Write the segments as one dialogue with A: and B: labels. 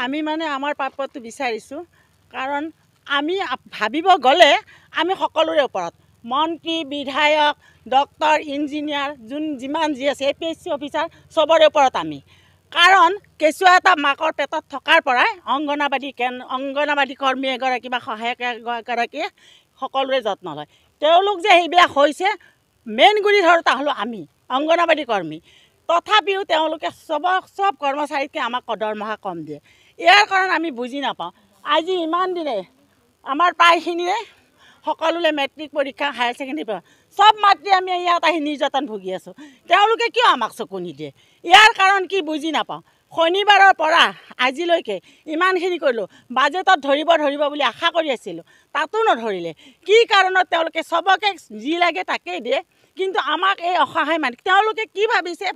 A: আমি মানে আমাৰ প্ৰাপ্যটো বিচাৰিছোঁ কাৰণ আমি ভাবিব গ'লে আমি সকলোৰে ওপৰত মন্ত্ৰী বিধায়ক ডক্টৰ ইঞ্জিনিয়াৰ যিমান যি আছে APSC অফিচাৰ চবৰে ওপৰত আমি কাৰণ কেঁচুৱা এটা মাকৰ পেটত থকাৰ পৰাই অংগনবাদী কৰ্মী এগৰাকী বা সহায়ক এগৰাকীয়ে সকলোৰে যত্ন লয় তেওঁলোক যে সেইবিলাক হৈছে মেইন গুৰি ধৰোঁতা হ'লোঁ আমি অংগনবাদী কৰ্মী তথাপিও তেওঁলোকে সব কৰ্মচাৰীতকৈ আমাক দৰমহা কম দিয়ে ইয়াৰ কাৰণ আমি বুজি নাপাওঁ আজি ইমান দিনে আমাৰ প্ৰায়খিনিয়ে সকলোলে মেট্ৰিক পৰীক্ষা হায়াৰ ছেকেণ্ডেৰী সব মাতৃ আমি ইয়াত আহি নিৰ্যাতন ভুগি আছোঁ তেওঁলোকে কিয় আমাক চকু নিদিয়ে ইয়াৰ কাৰণ কি বুজি নাপাওঁ শনিবাৰৰ পৰা আজিলৈকে ইমানখিনি কৰিলোঁ বাজেটত ধৰিব বুলি আশা কৰি আছিলোঁ তাতো নধৰিলে কি কাৰণত তেওঁলোকে সবকে যি লাগে তাকেই দিয়ে কিন্তু আমাক এই অসহায় মানুহ তেওঁলোকে কি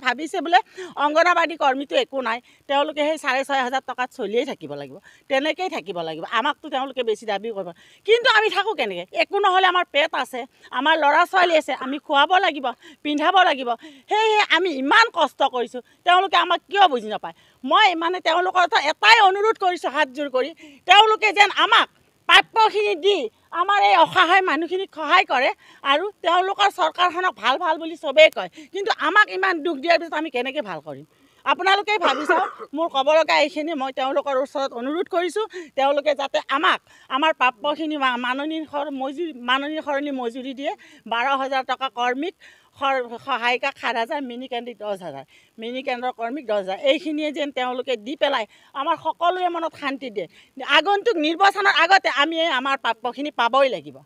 A: ভাবিছে বোলে অংগনবাদী কৰ্মীটো একো নাই তেওঁলোকে সেই 6,500 টকাত চলিয়েই থাকিব লাগিব তেনেকেই থাকিব লাগিব আমাকতো তেওঁলোকে বেছি দাবী কৰিব কিন্তু আমি থাকোঁ কেনেকৈ একো নহ'লে আমাৰ পেট আছে আমাৰ ল'ৰা ছোৱালী আছে আমি খুৱাব লাগিব পিন্ধাব লাগিব সেয়ে আমি ইমান কষ্ট কৰিছোঁ তেওঁলোকে আমাক কিয় বুজি নাপায় মই মানে তেওঁলোকৰ এটাই অনুৰোধ কৰিছোঁ হাতজোৰ কৰি তেওঁলোকে যেন আমাক প্ৰাপ্যখিনি দি আমাৰ এই অসহায় মানুহখিনিক সহায় কৰে আৰু তেওঁলোকৰ চৰকাৰখনক ভাল বুলি চবেই কয় কিন্তু আমাক ইমান দুখ দিয়াৰ পিছত আমি কেনেকৈ ভাল কৰিম আপোনালোকেই ভাবি চাওক মোৰ ক'ব লগা এইখিনি মই তেওঁলোকৰ ওচৰত অনুৰোধ কৰিছোঁ তেওঁলোকে যাতে আমাক আমাৰ প্ৰাপ্যখিনি মাননীৰ সৰণি মজুৰি দিয়ে 12,000 টকা কৰ্মীক সহায়িকা 7,000 মিনি কেন্দ্ৰিক 10,000 মিনি কেন্দ্ৰৰ কৰ্মীক 10,000 এইখিনিয়ে যেন তেওঁলোকে দি পেলাই আমাৰ সকলোৰে মনত শান্তি দিয়ে আগন্তুক নিৰ্বাচনৰ আগতে আমি আমাৰ প্ৰাপ্যখিনি পাবই লাগিব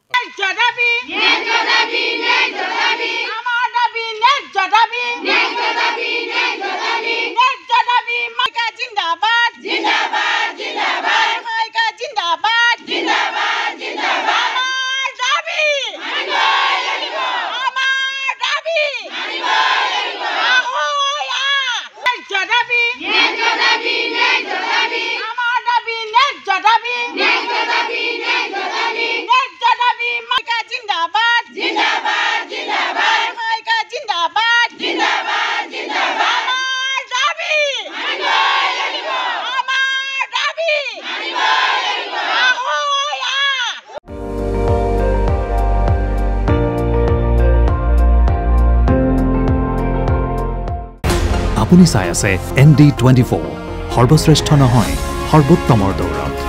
B: আপুনি চাই আছে ND24 সৰ্বশ্ৰেষ্ঠ নহয় সৰ্বোত্তমৰ দৌৰত